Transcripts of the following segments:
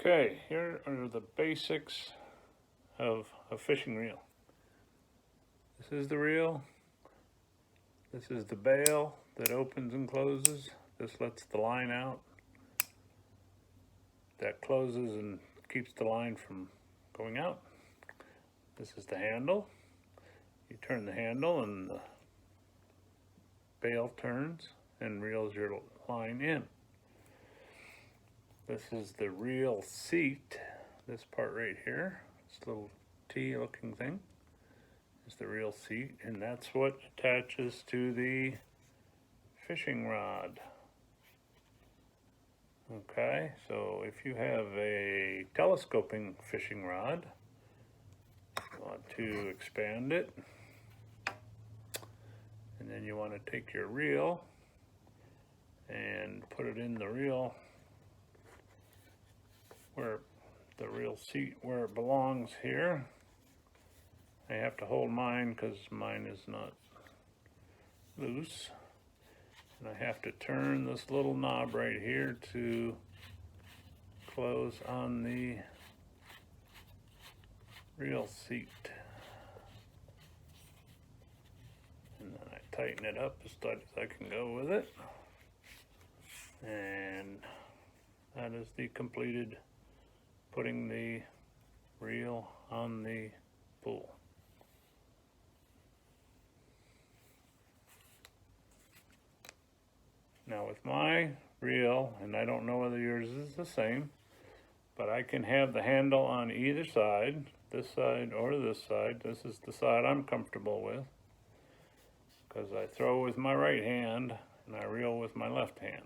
Okay, here are the basics of a fishing reel. This is the reel. This is the bail that opens and closes. This lets the line out. That closes and keeps the line from going out. This is the handle. You turn the handle and the bail turns and reels your line in. This is the reel seat. This part right here, this little T looking thing, is the reel seat, and that's what attaches to the fishing rod. Okay, so if you have a telescoping fishing rod, you want to expand it, and then you want to take your reel and put it in the reel where the reel seat where it belongs here. I have to hold mine because mine is not loose, and I have to turn this little knob right here to close on the reel seat, and then I tighten it up as tight as I can go with it, and that is the completed putting the reel on the spool. Now with my reel, and I don't know whether yours is the same, but I can have the handle on either side, this side or this side. This is the side I'm comfortable with, because I throw with my right hand and I reel with my left hand.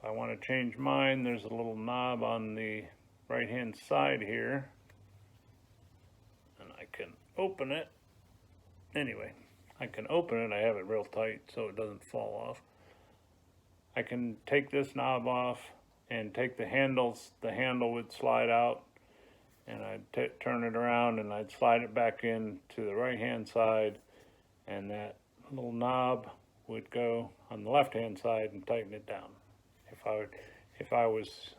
If I want to change mine, there's a little knob on the right hand side here, and I can open it. Anyway, I can open it. I have it real tight so it doesn't fall off. I can take this knob off and take the handles. The handle would slide out, and I'd turn it around and I'd slide it back in to the right hand side, and that little knob would go on the left hand side and tighten it down. If I was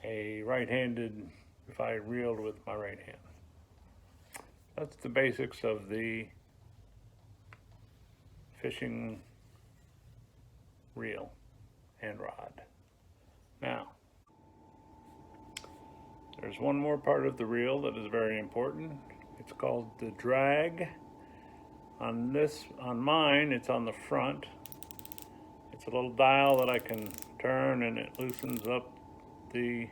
a right-handed, if I reeled with my right hand. That's the basics of the fishing reel and rod. Now, there's one more part of the reel that is very important. It's called the drag. On mine, it's on the front. It's a little dial that I can turn, and it loosens up the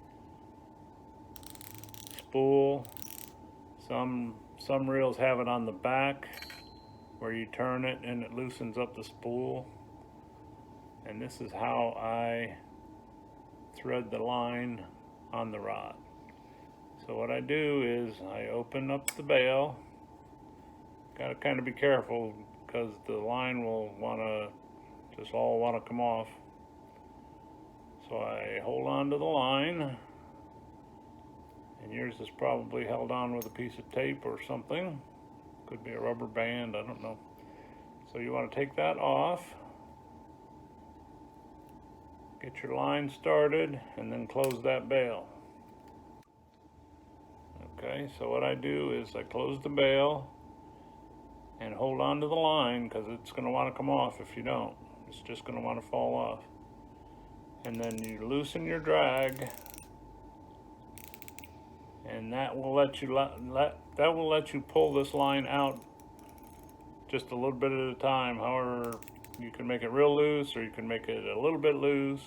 spool. Some reels have it on the back where you turn it and it loosens up the spool. And this is how I thread the line on the rod. So what I do is I open up the bail. Got to kind of be careful because the line will all want to come off. So I hold on to the line, and yours is probably held on with a piece of tape or something. Could be a rubber band, I don't know. So you want to take that off, get your line started, and then close that bail. Okay, so what I do is I close the bail and hold on to the line, because it's going to want to come off if you don't. It's just going to want to fall off. And then you loosen your drag, and that will let you pull this line out just a little bit at a time. However, you can make it real loose, or you can make it a little bit loose.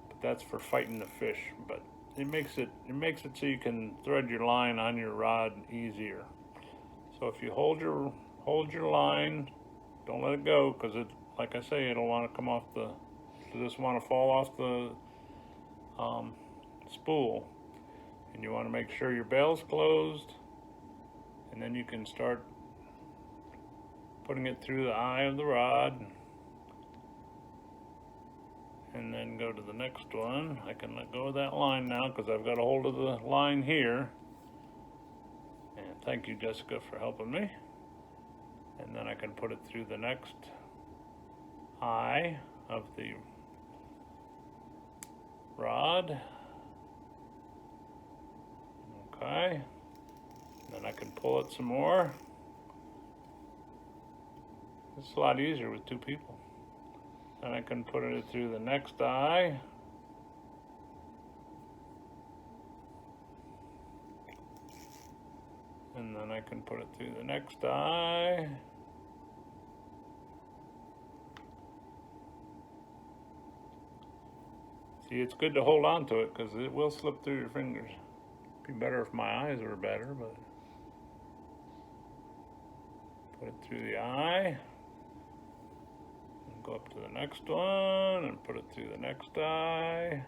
But that's for fighting the fish. But it makes it so you can thread your line on your rod easier. So if you hold your line, don't let it go, because it, like I say, it'll want to come off just want to fall off the spool. And you want to make sure your bail's closed, and then you can start putting it through the eye of the rod, and then go to the next one. I can let go of that line now because I've got a hold of the line here. And thank you, Jessica, for helping me. And then I can put it through the next eye of the rod. Okay. Then I can pull it some more. It's a lot easier with two people. Then I can put it through the next eye. And then I can put it through the next eye. See, it's good to hold on to it because it will slip through your fingers. It'd be better if my eyes were better, but put it through the eye. And go up to the next one and put it through the next eye.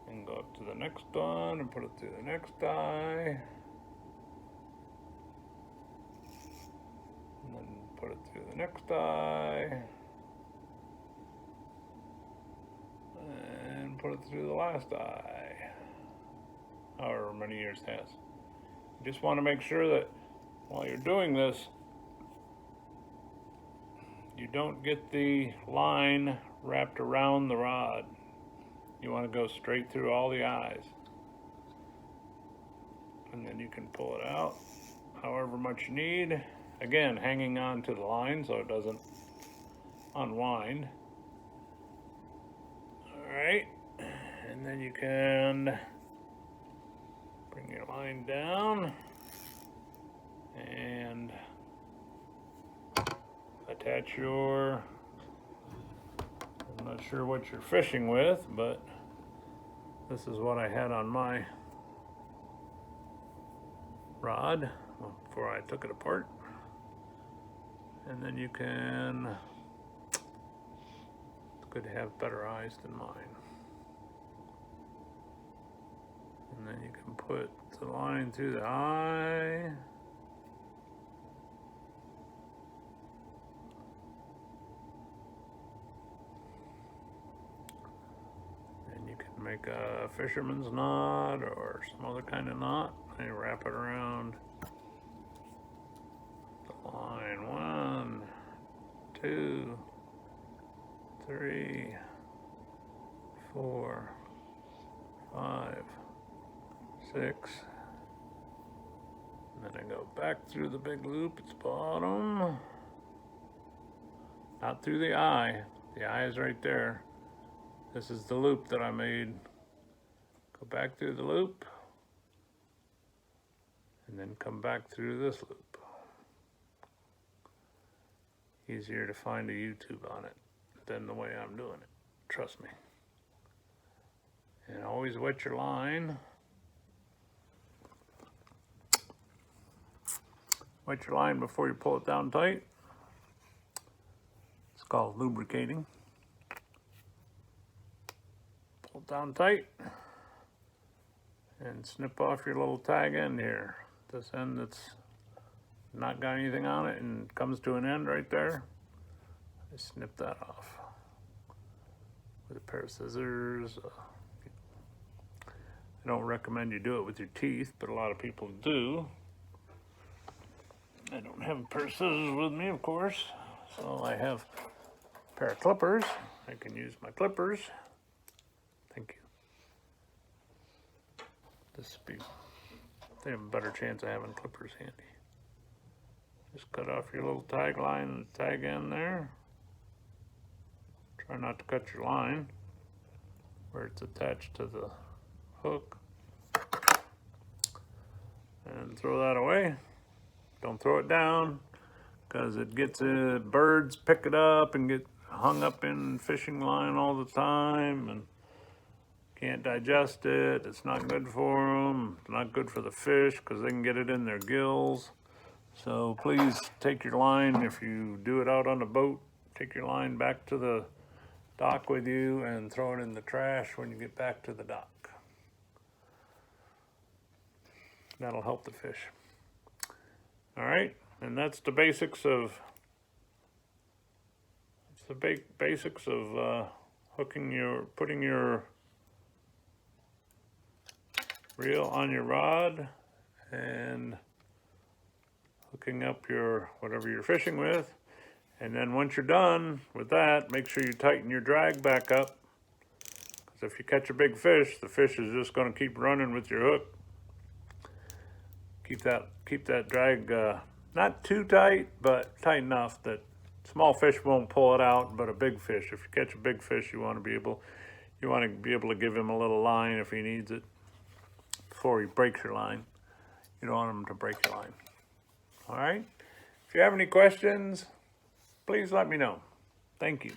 And go up to the next one and put it through the next eye. And then put it through the next eye. And put it through the last eye. However many yours has. You just want to make sure that while you're doing this, you don't get the line wrapped around the rod. You want to go straight through all the eyes. And then you can pull it out however much you need. Again, hanging on to the line so it doesn't unwind. Alright, and then you can bring your line down and attach your, I'm not sure what you're fishing with, but this is what I had on my rod before I took it apart. And then you can, it's good to have better eyes than mine. And then you can put the line through the eye. And you can make a fisherman's knot or some other kind of knot. And you wrap it around the line. 1, 2, 3, 4, 5, 6. And then I go back through the big loop at the bottom. Not through the eye. The eye is right there. This is the loop that I made. Go back through the loop. And then come back through this loop. Easier to find a YouTube on it than the way I'm doing it. Trust me. And always wet your line. Wet your line before you pull it down tight. It's called lubricating. Pull it down tight. And snip off your little tag end here. This end that's not got anything on it and comes to an end right there. I snip that off with a pair of scissors. I don't recommend you do it with your teeth, but a lot of people do. I don't have a pair of scissors with me, of course, so I have a pair of clippers. I can use my clippers. Thank you. They have a better chance of having clippers handy. Just cut off your little tag line and tag end there. Try not to cut your line where it's attached to the hook. And throw that away. Don't throw it down because it gets birds pick it up and get hung up in fishing line all the time and can't digest it. It's not good for them. It's not good for the fish because they can get it in their gills. So please take your line, if you do it out on the boat, take your line back to the dock with you and throw it in the trash when you get back to the dock. That'll help the fish. All right, and that's the basics of putting your reel on your rod and hooking up your whatever you're fishing with, And then once you're done with that, make sure you tighten your drag back up. Because if you catch a big fish, the fish is just going to keep running with your hook. Keep that drag not too tight, but tight enough that small fish won't pull it out, but a big fish. If you catch a big fish, you want to be able to give him a little line if he needs it before he breaks your line. You don't want him to break your line. All right? If you have any questions, please let me know. Thank you.